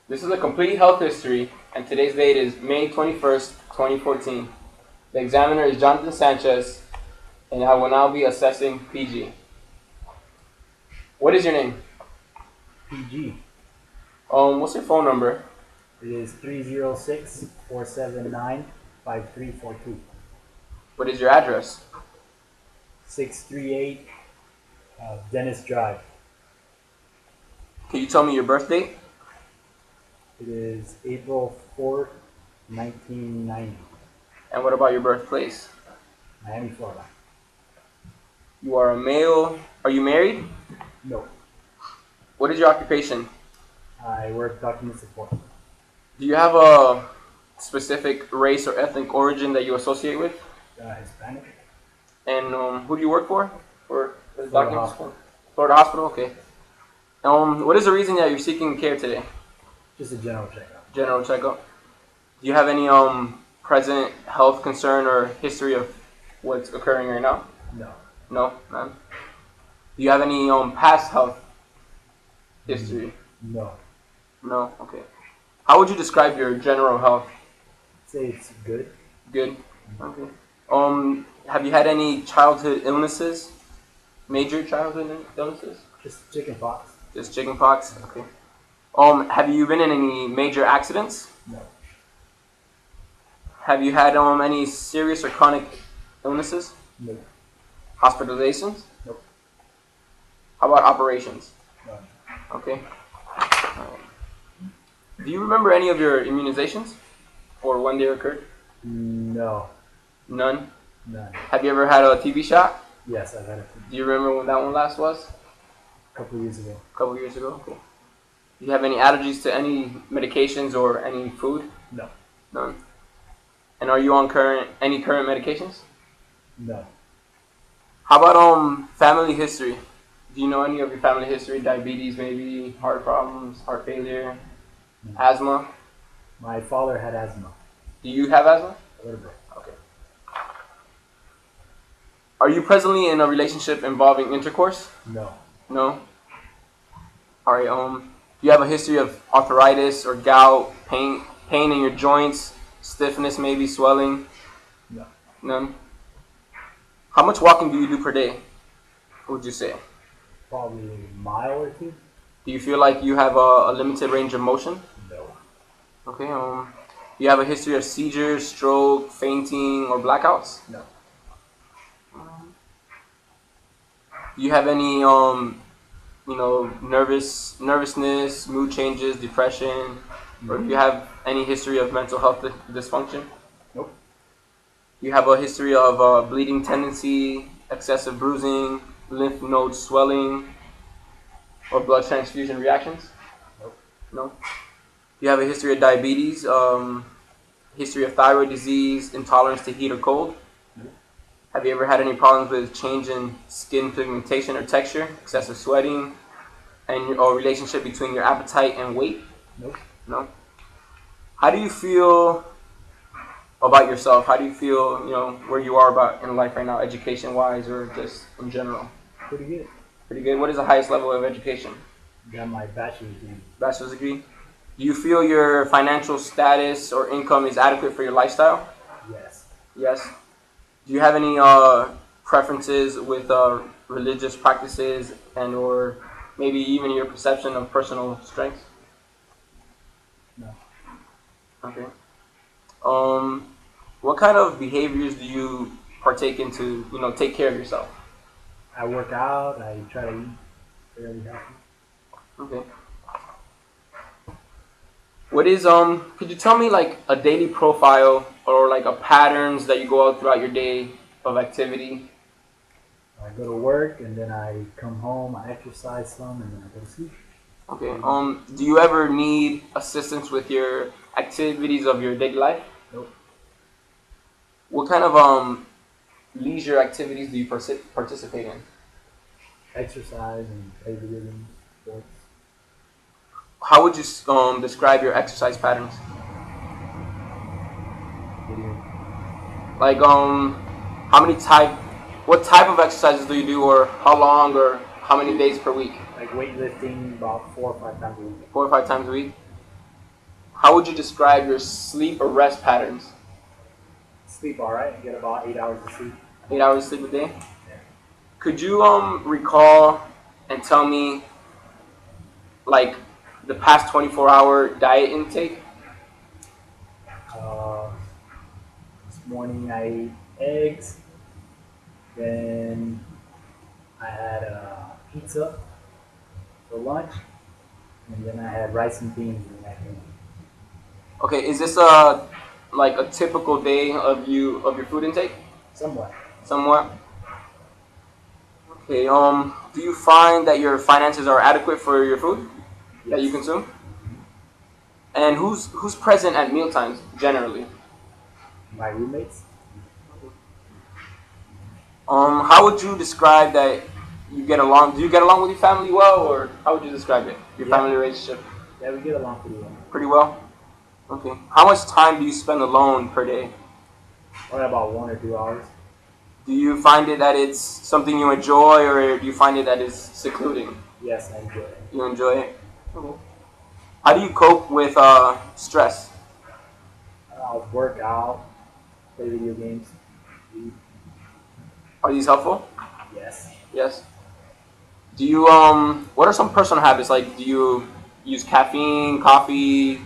This is a complete health history, and today's date is May 21st, 2014. The examiner is Jonathan Sanchez, and I will now be assessing PG. What is your name? PG. What's your phone number? It is 306-479-5342. What is your address? 638 Dennis Drive. Can you tell me your birth date? It is April 4th, 1990. And what about your birthplace? Miami, Florida. You are a male. Are you married? No. What is your occupation? I work document support. Do you have a specific race or ethnic origin that you associate with? Hispanic. And who do you work for? For the Florida document Hospital. support? Florida Hospital, okay. What is the reason that you're seeking care today? Just a general checkup. General checkup. Do you have any present health concern or history of what's occurring right now? No. No, none. Do you have any past health history? No. No. Okay. How would you describe your general health? Say it's good. Good. Okay. Have you had any childhood illnesses? Major childhood illnesses? Just chicken pox. Just chickenpox. Okay. Have you been in any major accidents? No. Have you had any serious or chronic illnesses? No. Hospitalizations? Nope. How about operations? None. Okay. Do you remember any of your immunizations or when they occurred? No. None. None. Have you ever had a TB shot? Yes, I've had it Do you remember when that one last was? a couple years ago. A couple years ago? Okay. Do you have any allergies to any medications or any food? No. None. And are you on any current medications? No. How about family history? Do you know any of your family history? Diabetes, maybe heart problems, heart failure, asthma? My father had asthma. Do you have asthma? A little bit. Okay. Are you presently in a relationship involving intercourse? No. No. All right. Do you have a history of arthritis or gout, pain in your joints, stiffness, maybe swelling? No. None. How much walking do you do per day? What would you say? Probably a mile or two. Do you feel like you have a limited range of motion? No. Okay. Do you have a history of seizures, stroke, fainting, or blackouts? No. Do you have any nervousness, mood changes, depression, or do you have any history of mental health dysfunction? Nope. Do you have a history of bleeding tendency, excessive bruising, lymph node swelling, or blood transfusion reactions? Nope. No. Do you have a history of diabetes, history of thyroid disease, intolerance to heat or cold? Nope. Have you ever had any problems with change in skin pigmentation or texture, excessive sweating, or relationship between your appetite and weight? Nope. No. How do you feel about yourself? How do you feel, where you are about in life right now, education-wise or just in general? Pretty good. Pretty good. What is the highest level of education? Got my bachelor's degree. Bachelor's degree. Do you feel your financial status or income is adequate for your lifestyle? Yes. Yes. Do you have any preferences with religious practices and or maybe even your perception of personal strength? No. Okay. What kind of behaviors do you partake in to, take care of yourself? I work out. I try to eat fairly healthy. Okay. What is could you tell me like a daily profile or like a patterns that you go out throughout your day of activity? I go to work and then I come home. I exercise some and then I go to sleep. Okay. Do you ever need assistance with your activities of your daily life? Nope. What kind of leisure activities do you participate in? Exercise and play video games, sports. How would you describe your exercise patterns? Video. Like what type of exercises do you do, or how long, or how many days per week? Like weightlifting about 4 or 5 times a week. 4 or 5 times a week. How would you describe your sleep or rest patterns? Sleep all right. I get about 8 hours of sleep. 8 hours sleep a day? Could you recall and tell me like the past 24-hour diet intake? Uh, this morning I ate eggs. Then I had pizza for lunch, and then I had rice and beans in that game. Okay, is this like a typical day of your food intake? Somewhat. Somewhat. Okay. Do you find that your finances are adequate for your food that you Yes. consume? And who's present at mealtimes generally? My roommates. How would you describe that you get along? Do you get along with your family well, or how would you describe it? Your Yeah. family relationship Yeah, we get along pretty well. pretty well. Okay. How much time do you spend alone per day? Probably about 1 or 2 hours. Do you find it that it's something you enjoy, or do you find it that it's secluding? Yes, I enjoy it. You enjoy it. Okay. How do you cope with stress? I'll work out, play video games. Eat. Are these helpful? Yes. Yes. Do you what are some personal habits? Like, do you use caffeine, coffee,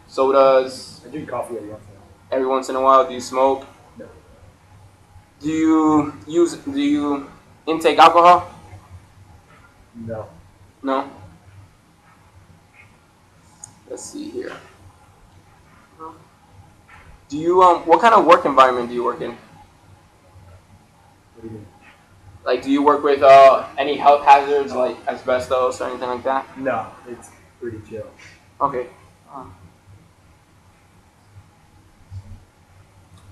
sodas I drink coffee every once in a while. every once in a while? Do you smoke? No. Do you intake alcohol? No. No. Let's see here. Do you what kind of work environment do you work in? What do you mean? Like, do you work with any health hazards like asbestos or anything like that? No, it's pretty chill. Okay.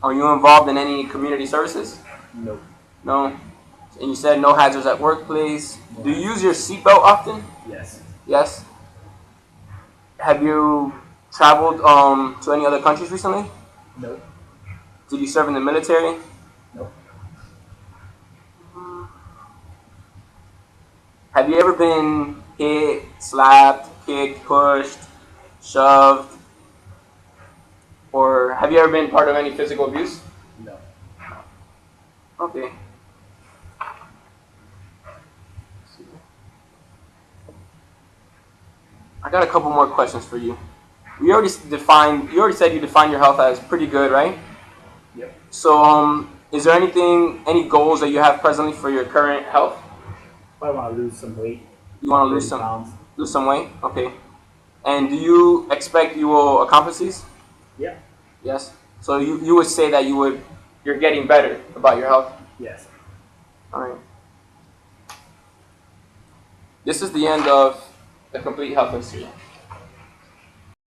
Are you involved in any community services? Nope. No. And you said no hazards at workplace. Do you use your seatbelt often? Yes. Yes. Have you traveled to any other countries recently? Nope. Did you serve in the military? Nope. Have you ever been hit, slapped, kicked, pushed, shoved? Or have you ever been part of any physical abuse? No. Okay. I got a couple more questions for you. You already said you defined your health as pretty good, right? Yep. So, is there any goals that you have presently for your current health? I want to lose some weight. You want to 30 pounds. lose some weight? Okay. And do you expect you will accomplish these? Yeah. Yes. So you would say that you're getting better about your health? Yes. All right. This is the end of the complete health history.